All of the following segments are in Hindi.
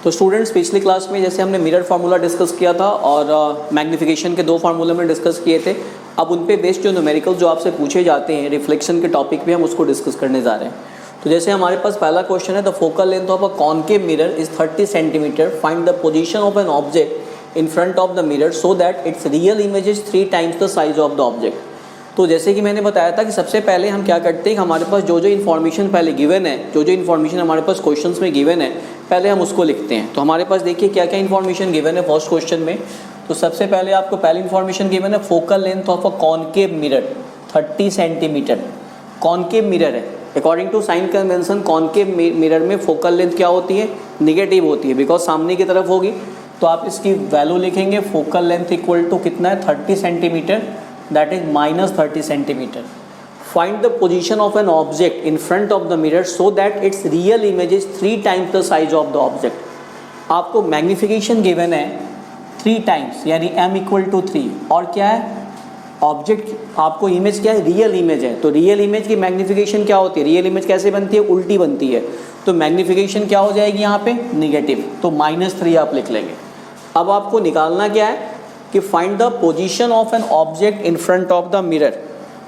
तो स्टूडेंट्स पिछली क्लास में जैसे हमने मिरर फार्मूला डिस्कस किया था और मैग्नीफिकेशन के 2 फार्मूले में डिस्कस किए थे, अब उन पे बेस्ड जो न्यूमेरिकल जो आपसे पूछे जाते हैं रिफ्लेक्शन के टॉपिक पे हम उसको डिस्कस करने जा रहे हैं। तो जैसे हमारे पास पहला क्वेश्चन है, the focal length of a concave mirror is 30 centimetre, find the position of an object in front of the mirror so that it's real image is 3 times the size of the object. तो जैसे कि मैंने बताया था कि सबसे पहले हम क्या करते हैं, हमारे पास जो इन्फॉर्मेशन पहले गिवन है, जो इन्फॉर्मेशन हमारे पास क्वेश्चंस में गिवन है, पहले हम उसको लिखते हैं। तो हमारे पास देखिए क्या क्या इन्फॉर्मेशन गिवन है फर्स्ट क्वेश्चन में। तो सबसे पहले आपको पहली इन्फॉर्मेशन गिवन है, focal length of a concave mirror 30 centimetre. Concave mirror है, according to sign convention concave mirror में फोकल लेंथ क्या होती है, निगेटिव होती है, बिकॉज सामने की तरफ होगी। तो आप इसकी वैल्यू लिखेंगे, फोकल लेंथ इक्वल टू कितना है 30 centimetre, that is -30 centimetre. Find the position of an object in front of the mirror so that it's real image is 3 times the size of the object. आपको मैग्नीफिकेशन गिवन है 3 टाइम्स, यानी m इक्वल टू 3, और क्या है ऑब्जेक्ट, आपको इमेज क्या है, रियल इमेज है। तो रियल इमेज की मैग्नीफिकेशन क्या होती है, रियल इमेज कैसे बनती है, उल्टी बनती है। तो मैग्नीफिकेशन क्या हो जाएगी यहाँ पे, निगेटिव, तो -3 आप लिख लेंगे। अब आपको निकालना क्या है कि find the position of an object in front of the mirror,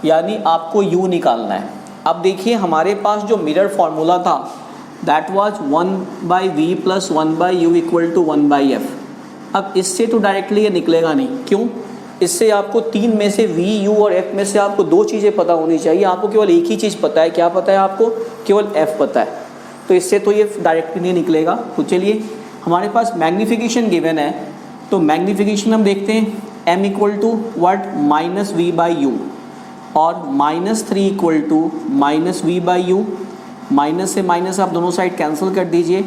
यानी आपको u निकालना है। अब देखिए हमारे पास जो मिरर फॉर्मूला था that was 1/v + 1/u = 1/f। अब इससे तो डायरेक्टली ये निकलेगा नहीं, क्यों, इससे आपको 3 में से v, u और f में से आपको 2 चीज़ें पता होनी चाहिए। आपको केवल एक ही चीज़ पता है, क्या पता है आपको, केवल f पता है। तो इससे तो ये डायरेक्टली नहीं निकलेगा। तो चलिए हमारे पास मैग्नीफिकेशन गिवन है, तो मैग्नीफिकेशन हम देखते हैं m equal to what -v/u और -3 इक्वल टू -v/u। माइनस से माइनस आप दोनों साइड कैंसिल कर दीजिए,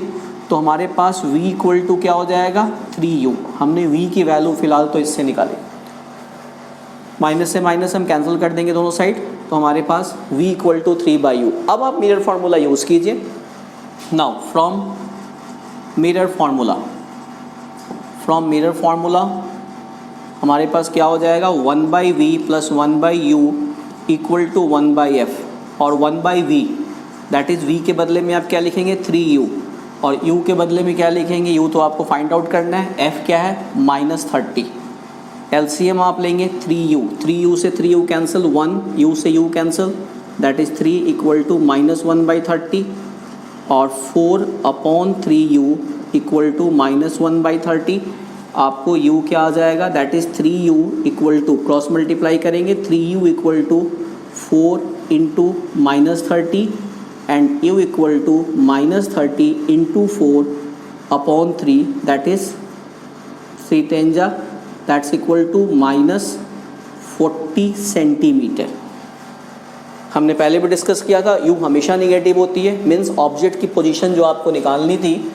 तो हमारे पास v इक्वल टू क्या हो जाएगा 3u। हमने v की वैल्यू फिलहाल तो इससे निकाली, माइनस से माइनस हम कैंसिल कर देंगे दोनों साइड, तो हमारे पास v इक्वल टू 3/u। अब आप मिरर फार्मूला यूज़ कीजिए। नाउ फ्रॉम मिरर फार्मूला हमारे पास क्या हो जाएगा, 1/v + 1/u = 1/f, और 1/v दैट इज़ v के बदले में आप क्या लिखेंगे 3u, और u के बदले में क्या लिखेंगे, u तो आपको फाइंड आउट करना है, f क्या है -30। LCM आप लेंगे 3u से 3u कैंसिल, 1u से u कैंसिल, दैट इज़ 3 = -1/30, और 4/3u = -1/30। आपको u क्या आ जाएगा, that is 3u = cross multiply करेंगे, 3u = 4 × -30 and u = -30 × 4/3, that is 3 10 जा, दैट्स इक्वल टू -40 सेंटीमीटर। हमने पहले भी डिस्कस किया था, u हमेशा निगेटिव होती है, मीन्स ऑब्जेक्ट की पोजीशन जो आपको निकालनी थी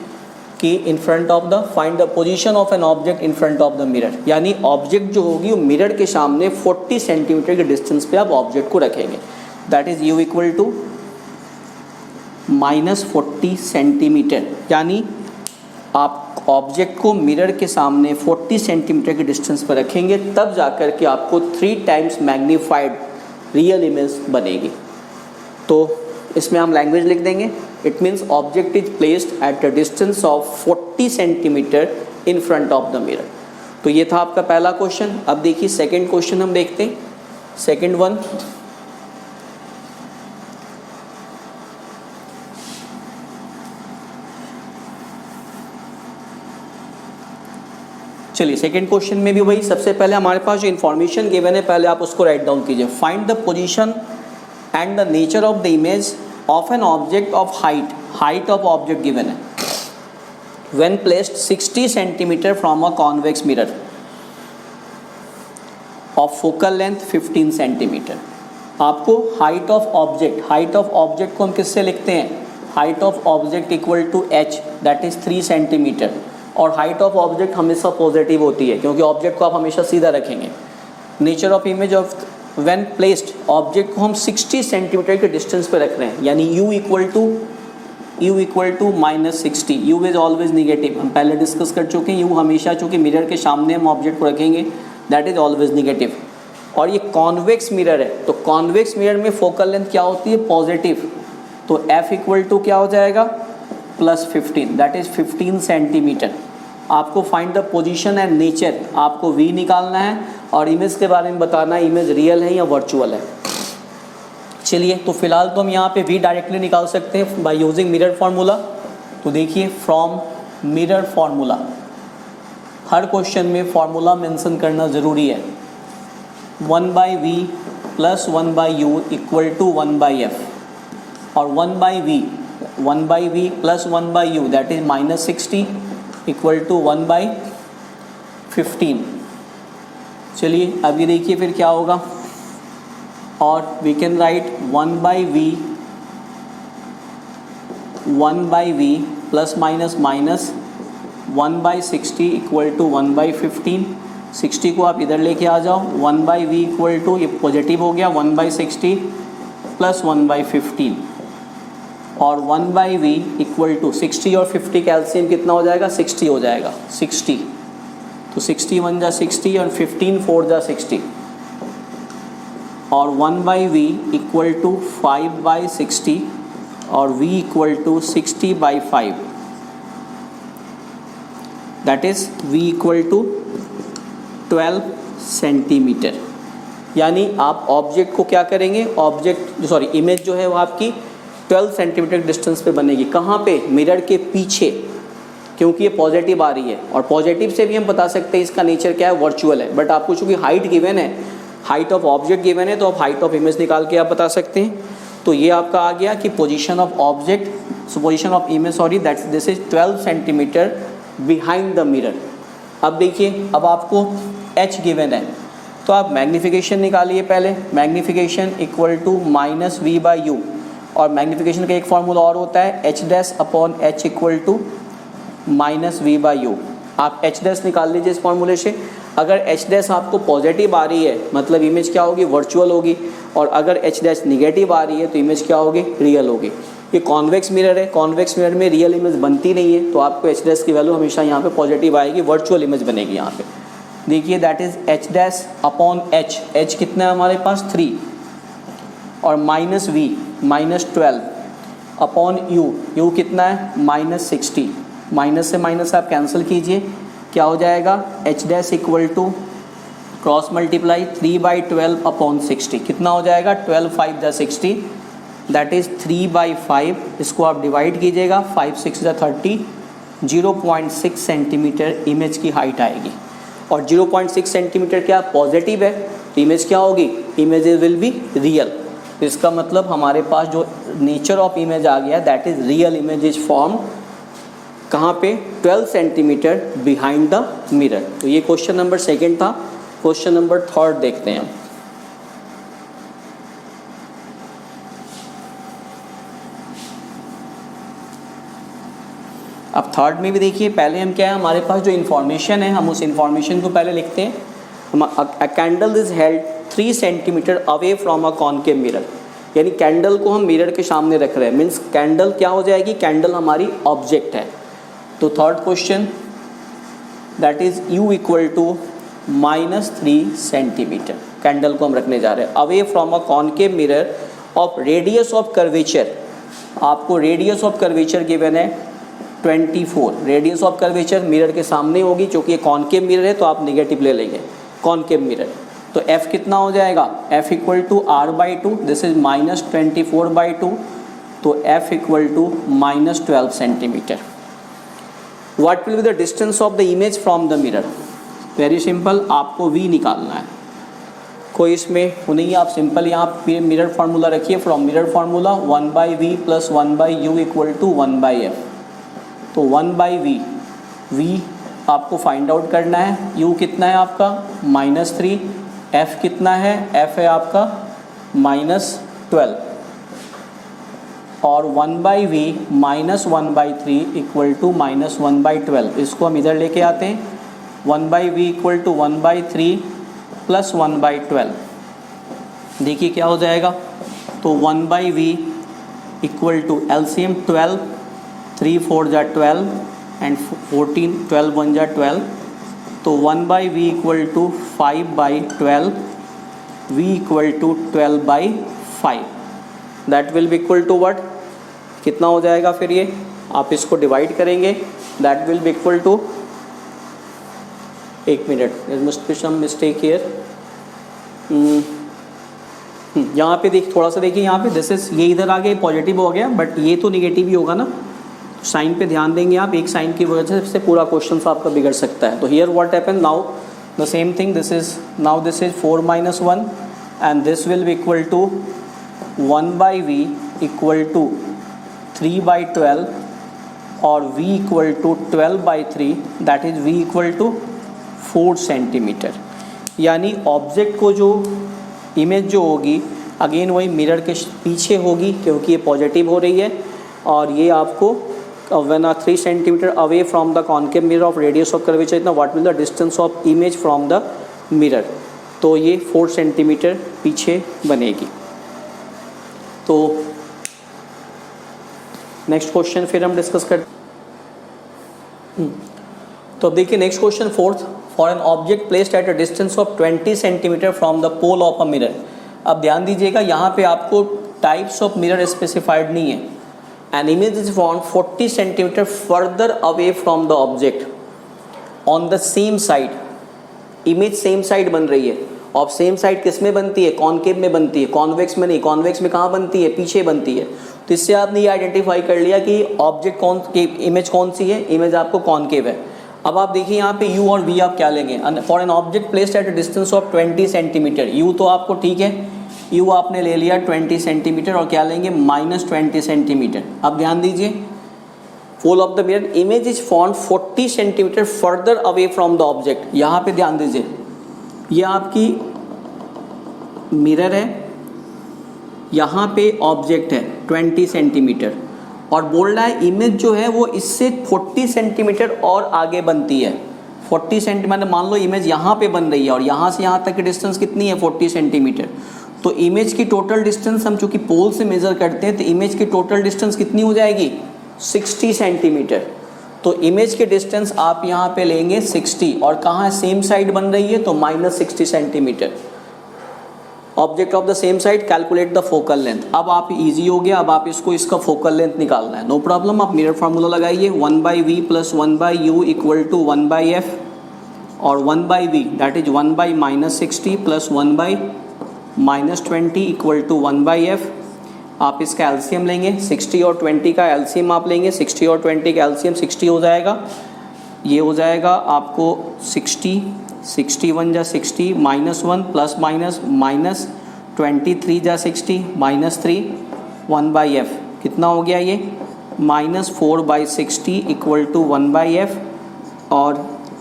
कि in front of the, find the position of an object in front of the mirror, यानी ऑब्जेक्ट जो होगी वो मिरर के सामने 40 सेंटीमीटर के डिस्टेंस पे आप ऑब्जेक्ट को रखेंगे, that is u equal to -40 centimetre. यानी आप ऑब्जेक्ट को मिरर के सामने 40 सेंटीमीटर के डिस्टेंस पर रखेंगे, तब जाकर के आपको 3 टाइम्स मैग्नीफाइड रियल इमेज बनेगी। तो इसमें हम लैंग्वेज लिख देंगे, it means object is placed at the distance of 40 centimetre in front of the mirror. तो ये था आपका पहला क्वेश्चन। अब देखिए सेकंड क्वेश्चन हम देखते हैं, सेकंड वन। चलिए सेकंड क्वेश्चन में भी वही, सबसे पहले हमारे पास जो इन्फॉर्मेशन गिवन है पहले आप उसको राइट डाउन कीजिए। Find the position and the nature of the image of an object of height of object given है when placed 60 centimetre from a convex mirror of focal length 15 centimetre. आपको हाइट ऑफ ऑब्जेक्ट को हम किससे लिखते हैं, height of object equal to h, that is 3 centimetre. और हाइट ऑफ ऑब्जेक्ट हमेशा पॉजिटिव होती है क्योंकि ऑब्जेक्ट को आप हमेशा सीधा रखेंगे। Nature of image of when placed, object को हम 60 सेंटीमीटर के डिस्टेंस पे रख रहे हैं, यानी u equal to -60। u is always negative, हम पहले डिस्कस कर चुके हैं। u हमेशा चूँकि मिरर के सामने हम ऑब्जेक्ट को रखेंगे, दैट इज ऑलवेज निगेटिव। और ये कॉन्वेक्स मिरर है, तो कॉन्वेक्स मिरर में फोकल लेंथ क्या होती है, पॉजिटिव। तो f इक्वल टू क्या हो जाएगा, प्लस 15 दैट इज़ 15 सेंटीमीटर। आपको find the position and nature, आपको v निकालना है और इमेज के बारे में बताना है इमेज रियल है या वर्चुअल है। चलिए तो फिलहाल तो हम यहाँ पे v डायरेक्टली निकाल सकते हैं बाय यूजिंग मिरर फार्मूला। तो देखिए from mirror formula, her question में फार्मूला मेंशन करना ज़रूरी है। 1/v plus 1/u equal to 1/f और 1/v plus 1/u that is -60 equal to 1/15। चलिए अभी देखिए फिर क्या होगा, और we can write 1/v plus minus 1/60 equal to 1/15। 60 को आप इधर लेके आ जाओ, 1/v इक्वल टू, ये पॉजिटिव हो गया, 1/60 प्लस 1/15 और 1/v इक्वल टू 60 और 50 का एलसीएम कितना हो जाएगा, 60 हो जाएगा, 60। तो 60 1 जा 60 और 15 4 जा 60 और 1/v इक्वल टू 5/60 और v equal to 60/5 that is v equal to 12 centimetre. यानी आप ऑब्जेक्ट को क्या करेंगे, इमेज जो है वो आपकी 12 सेंटीमीटर डिस्टेंस पे बनेगी। कहाँ पे, मिरर के पीछे, क्योंकि ये पॉजिटिव आ रही है और पॉजिटिव से भी हम बता सकते हैं इसका नेचर क्या है, वर्चुअल है। बट आपको चूँकि हाइट गिवन है, हाइट ऑफ ऑब्जेक्ट गिवन है, तो आप हाइट ऑफ इमेज निकाल के आप बता सकते हैं। तो ये आपका आ गया कि position of object, position of image that this is 12 centimetre behind the mirror. अब देखिए, अब आपको h गिवन है तो आप मैग्नीफिकेशन निकालिए पहले। मैग्नीफिकेशन इक्वल टू -v/u और मैग्नीफिकेशन का एक फार्मूला और होता है h'/h इक्वल टू -v/u। आप h' निकाल लीजिए इस फार्मूले से। अगर h' आपको पॉजिटिव आ रही है मतलब इमेज क्या होगी, वर्चुअल होगी, और अगर h' निगेटिव आ रही है तो इमेज क्या होगी, रियल होगी। ये कॉन्वेक्स मिरर है, कॉन्वेक्स मिरर में रियल इमेज बनती नहीं है, तो आपको h' की वैल्यू हमेशा यहाँ पे पॉजिटिव आएगी, वर्चुअल इमेज बनेगी यहाँ पे। देखिए दैट इज h'/h, h कितना है हमारे पास 3 और -v -12 अपॉन u कितना है -60। माइनस से माइनस आप कैंसिल कीजिए, क्या हो जाएगा, h' equal to cross multiply 3/12 upon 60 कितना हो जाएगा, 12 5 जा 60 दैट इज़ 3/5। इसको आप डिवाइड कीजिएगा, 5 6 जा 30, 0.6 सेंटीमीटर इमेज की हाइट आएगी। और 0.6 सेंटीमीटर क्या पॉजिटिव है, तो इमेज क्या होगी, इमेज विल बी रियल। इसका मतलब हमारे पास जो नेचर ऑफ इमेज आ गया that is real image is form कहाँ पे, 12 सेंटीमीटर बिहाइंड द मिरर। तो ये क्वेश्चन नंबर 2 था। क्वेश्चन नंबर 3 देखते हैं। अब 3 में भी देखिए, पहले हम क्या है, हमारे पास जो इन्फॉर्मेशन है हम उस इन्फॉर्मेशन को पहले लिखते हैं। अ candle is held 3 centimetre away from a concave mirror, यानी कैंडल को हम मिरर के सामने रख रहे हैं, मीन्स कैंडल क्या हो जाएगी, कैंडल हमारी ऑब्जेक्ट है। तो 3rd question that is u equal to -3 centimetre, candle को हम रखने जा रहे हैं away from a concave mirror of radius of curvature. आपको रेडियस ऑफ कर्वेचर गिवन है 24। रेडियस ऑफ कर्वेचर मिरर के सामने होगी, क्योंकि ये कॉनकेव मिरर है तो आप नेगेटिव ले लेंगे कॉनकेव मिरर। तो f कितना हो जाएगा, f equal to r/2, this is -24/2, तो f equal to -12 centimetre. What will be the distance of the image from the mirror, very simple, आपको v निकालना है। कोई इसमें वो नहीं है, आप सिंपल यहाँ मिरर फार्मूला रखिए। From mirror formula 1/v plus 1/u equal to 1/f। तो 1/v, v आपको फाइंड आउट करना है, u कितना है आपका -3, f कितना है, f है आपका -12 और 1/v माइनस 1/3 इक्वल टू -1/12। इसको हम इधर लेके आते हैं, 1/v इक्वल टू 1/3 प्लस 1/12। देखिए क्या हो जाएगा, तो 1/v इक्वल टू एलसीएम 12, 3 4 जा 12 एंड 14, 12 1 जा 12, तो 1/v equal to 5/12, v equal to 12/5। That will be equal to what, कितना हो जाएगा फिर ये आप इसको डिवाइड करेंगे, that will be equal to, एक minute, there must be some mistake here, यहाँ पे देख, थोड़ा सा देखिए यहाँ पे, दिस इज, ये इधर आ गया पॉजिटिव हो गया, बट ये तो निगेटिव ही होगा ना, साइन पे ध्यान देंगे आप, एक साइन की वजह से पूरा क्वेश्चन आपका बिगड़ सकता है। तो here what happen now, the same thing, this is now, this is 4 - 1 and this will be equal to 1/v equal to 3/12 और v equal to 12/3, that is v equal to 4 centimetre. यानी ऑब्जेक्ट को जो इमेज जो होगी अगेन वही मिरर के पीछे होगी, क्योंकि ये पॉजिटिव हो रही है, और ये आपको when are 3 centimeter away from the concave mirror of radius of curvature इतना, what will the distance of image from the mirror, तो ये 4 सेंटीमीटर पीछे बनेगी। तो नेक्स्ट क्वेश्चन फिर हम डिस्कस करते। तो अब देखिए next question fourth, for an object placed at a distance of 20 centimetre from the pole of a mirror. अब ध्यान दीजिएगा यहाँ पे आपको टाइप्स ऑफ मिरर स्पेसिफाइड नहीं है। An image is found 40 centimeter further away from the object on the same side. Image same side बन रही है, और सेम साइड किस में बनती है, कॉनकेव में बनती है, कॉन्वेक्स में नहीं। कॉन्वेक्स में कहाँ बनती है, पीछे बनती है। तो इससे आपने ये आइडेंटिफाई कर लिया कि ऑब्जेक्ट कौन की इमेज कौन सी है, इमेज आपको कॉनकेव है। अब आप देखिए यहाँ पे u और v आप क्या लेंगे, for an object placed at a distance of 20 centimetre, u तो आपको ठीक है, u आपने ले लिया 20 सेंटीमीटर, और क्या लेंगे, -20 सेंटीमीटर। अब ध्यान दीजिए, pole of the mirror image is found 40 centimetre further away from the object. यहाँ पे ध्यान दीजिए, ये आपकी मिरर है, यहाँ पे ऑब्जेक्ट है 20 सेंटीमीटर, और बोल रहा है इमेज जो है वो इससे 40 सेंटीमीटर और आगे बनती है। 40 सेंटीमीटर मान लो इमेज यहाँ पे बन रही है, और यहाँ से यहाँ तक की डिस्टेंस कितनी है, 40 सेंटीमीटर। तो इमेज की टोटल डिस्टेंस हम चूँकि पोल से मेज़र करते हैं, तो इमेज की टोटल डिस्टेंस कितनी हो जाएगी, 60 सेंटीमीटर। तो इमेज के डिस्टेंस आप यहाँ पे लेंगे 60, और कहाँ है, सेम साइड बन रही है, तो -60 centimetre. Object of the same side, calculate the focal length. अब आप इजी हो गया, अब आप इसका फोकल लेंथ निकालना है, नो प्रॉब्लम। आप मिरर फार्मूला लगाइए, 1/v + 1/u equal to 1/f, और 1/v that is 1/-60 + 1/-20 equal to 1/f। आप इसका एलसीएम लेंगे, 60 और 20 का एलसीएम आप लेंगे, 60 और 20 का एलसीएम 60 हो जाएगा। ये हो जाएगा आपको 60, 61 जा 60, -1 ± -23 जा 60, -3, 1/f कितना हो गया ये, -4/60 इक्वल टू 1/f, और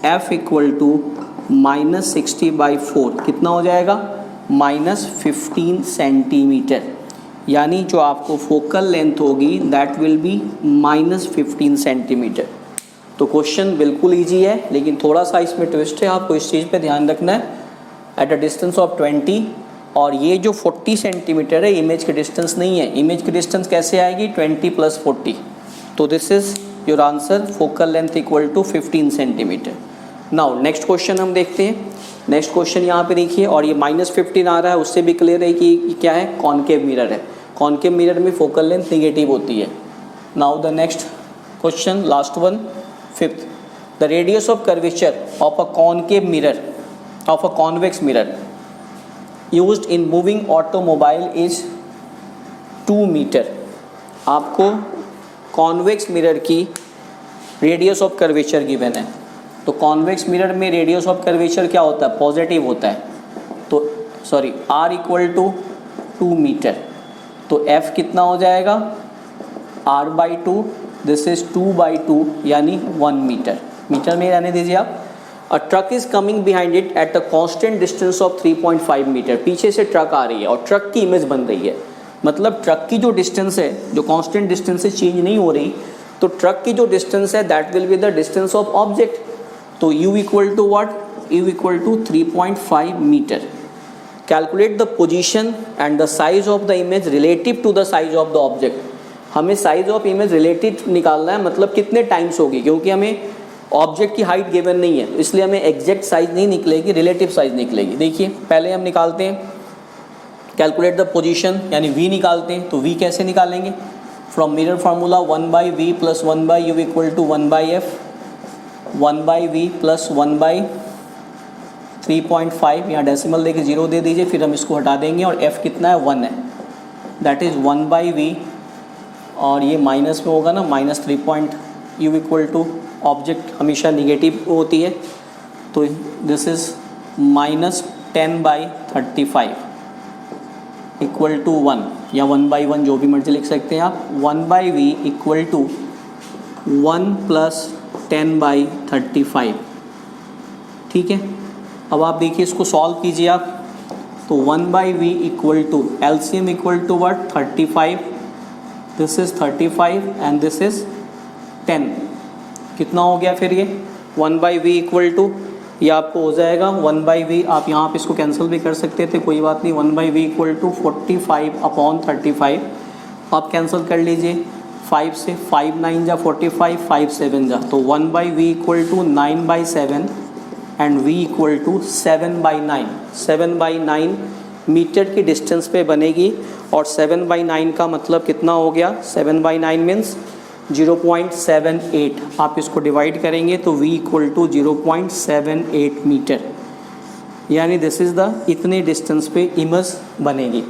f इक्वल टू -60/4 कितना हो जाएगा, -15 सेंटीमीटर। यानी जो आपको फोकल लेंथ होगी दैट विल बी -15 सेंटीमीटर। तो क्वेश्चन बिल्कुल इजी है, लेकिन थोड़ा सा इसमें ट्विस्ट है, आपको इस चीज़ पे ध्यान रखना है। एट अ डिस्टेंस ऑफ 20, और ये जो 40 सेंटीमीटर है इमेज की डिस्टेंस नहीं है। इमेज की डिस्टेंस कैसे आएगी, 20 + 40। तो this is your answer, focal length equal to 15 centimetre. Now next question हम देखते हैं। नेक्स्ट क्वेश्चन यहाँ पे देखिए, और ये -15 आ रहा है, उससे भी क्लियर है कि क्या है, कॉनकेव मिरर है। कॉनकेव मिरर में फोकल लेंथ नेगेटिव होती है। Now the next question, last one, 5th, the radius of curvature of a concave mirror, of a convex mirror used in moving automobile is 2 metre. आपको कॉन्वेक्स मिरर की रेडियस ऑफ कर्वेचर गिवन है। तो कॉन्वेक्स मिरर में रेडियस ऑफ कर्वेचर क्या होता है, पॉजिटिव होता है। तो sorry, r equal to 2 metre. तो f कितना हो जाएगा, r/2, दिस इज 2/2 यानी 1 मीटर। मीटर में रहने दीजिए आप। A truck is coming behind it at a constant distance of 3.5 metre. पीछे से ट्रक आ रही है और ट्रक की इमेज बन रही है, मतलब ट्रक की जो डिस्टेंस है, जो कॉन्स्टेंट डिस्टेंस से चेंज नहीं हो रही, तो ट्रक की जो डिस्टेंस है that will be the distance of object. तो u equal to what, u equal to 3.5 metre. Calculate the position and the size of the image relative to the size of the object. हमें साइज ऑफ इमेज रिलेटिव निकालना है, मतलब कितने टाइम्स होगी, क्योंकि हमें ऑब्जेक्ट की हाइट गिवन नहीं है, तो इसलिए हमें एग्जैक्ट साइज नहीं निकलेगी, रिलेटिव साइज निकलेगी। देखिए पहले हम निकालते हैं कैलकुलेट द पोजीशन, यानी v निकालते हैं। तो v कैसे निकालेंगे, from mirror formula 1/v plus 1/u equal to 1/f, 1/v plus 1/3.5, यहाँ डेसिमल देके 0 दे दीजिए, फिर हम इसको हटा देंगे और f कितना है 1 है, दैट इज़ 1/v और ये माइनस में होगा ना, -3. u इक्वल टू ऑब्जेक्ट हमेशा निगेटिव होती है, तो दिस इज़ -10/35 इक्वल टू 1 या 1/1 जो भी मर्जी लिख सकते हैं आप. 1/v equal to 1 plus 10/35. ठीक है, अब आप देखिए इसको सॉल्व कीजिए आप, तो 1/v equal to LCM equal to what 35, this is 35 and this is 10. कितना हो गया फिर ये 1/v इक्वल टू, ये आपको हो जाएगा 1/v, आप यहाँ पे इसको कैंसिल भी कर सकते थे, कोई बात नहीं. 1/v इक्वल टू 45/35 आप कैंसिल कर लीजिए 5 से, 5 9 जा 45, 5 7 जा, तो 1/v equal to 9/7 and v equal to 7/9. 7/9 metre की डिस्टेंस पे बनेगी और 7/9 का मतलब कितना हो गया, 7/9 मीन्स 0.78. आप इसको डिवाइड करेंगे तो v इक्वल टू 0.78 मीटर, यानी दिस इज़ द इतने डिस्टेंस पे इमेज बनेगी.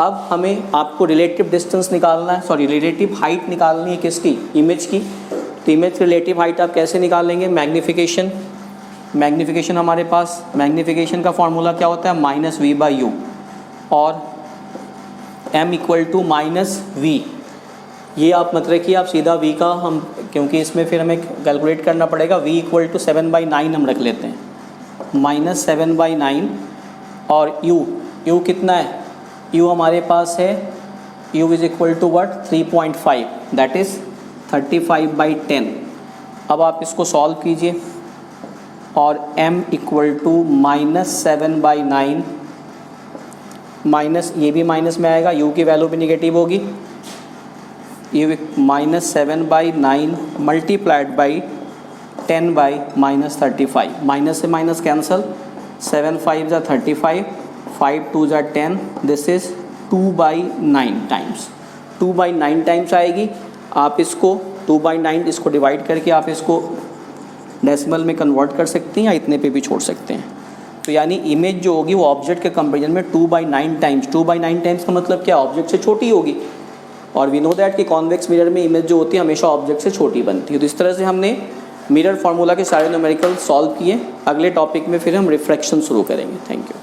अब हमें आपको रिलेटिव डिस्टेंस निकालना है, सॉरी रिलेटिव हाइट निकालनी है किसकी, इमेज की. तो इमेज रिलेटिव हाइट आप कैसे निकालेंगे, मैग्नीफिकेशन. मैग्नीफिकेशन हमारे पास, मैग्नीफिकेशन का फॉर्मूला क्या होता है -v/u और m इक्वल टू -v. ये आप मत रखिए, आप सीधा v का हम, क्योंकि इसमें फिर हमें कैलकुलेट करना पड़ेगा, v इक्वल टू 7/9 हम रख लेते हैं, -7/9 और u कितना है, u हमारे पास है, u is equal to what 3.5, that is 35/10. अब आप इसको सॉल्व कीजिए और m इक्वल टू -7/9 माइनस, ये भी माइनस में आएगा, u की वैल्यू भी निगेटिव होगी, ये -7/9 मल्टीप्लाइड बाई 10/-35, माइनस से माइनस कैंसल, 7 5 जा 35, 5 2 जा 10, दिस इज़ 2/9 टाइम्स, 2/9 टाइम्स आएगी. आप इसको 2/9 इसको डिवाइड करके आप इसको डेसिमल में कन्वर्ट कर सकते हैं या इतने पे भी छोड़ सकते हैं. तो यानी इमेज जो होगी वो ऑब्जेक्ट के कंपेरिजन में 2/9 टाइम्स, 2/9 टाइम्स का मतलब क्या, ऑब्जेक्ट से छोटी होगी. और वी नो दैट कि कॉन्वेक्स मिरर में इमेज जो होती है हमेशा ऑब्जेक्ट से छोटी बनती है. तो इस तरह से हमने मिरर फार्मूला के सारे न्यूमेरिकल सॉल्व किए. अगले टॉपिक में फिर हम रिफ्रैक्शन शुरू करेंगे. Thank you.